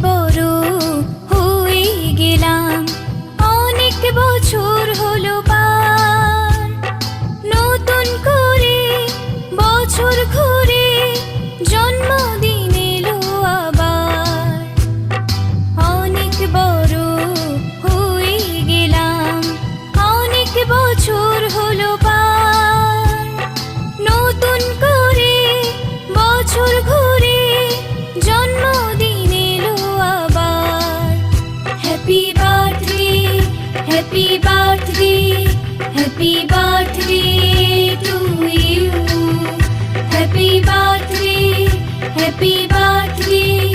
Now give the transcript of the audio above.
বড় হয়ে গেলাম, অনেক বছর হলো পার। নতুন করে বছর ঘুরে জন্মদিন এলো আবার। অনেক বড় হয়ে গেলাম, অনেক বছর হলো পার। নতুন করে বছর ঘুরে জন্মদিন এলো আবার। Happy birthday, happy birthday, happy birthday to you. Happy birthday, happy birthday,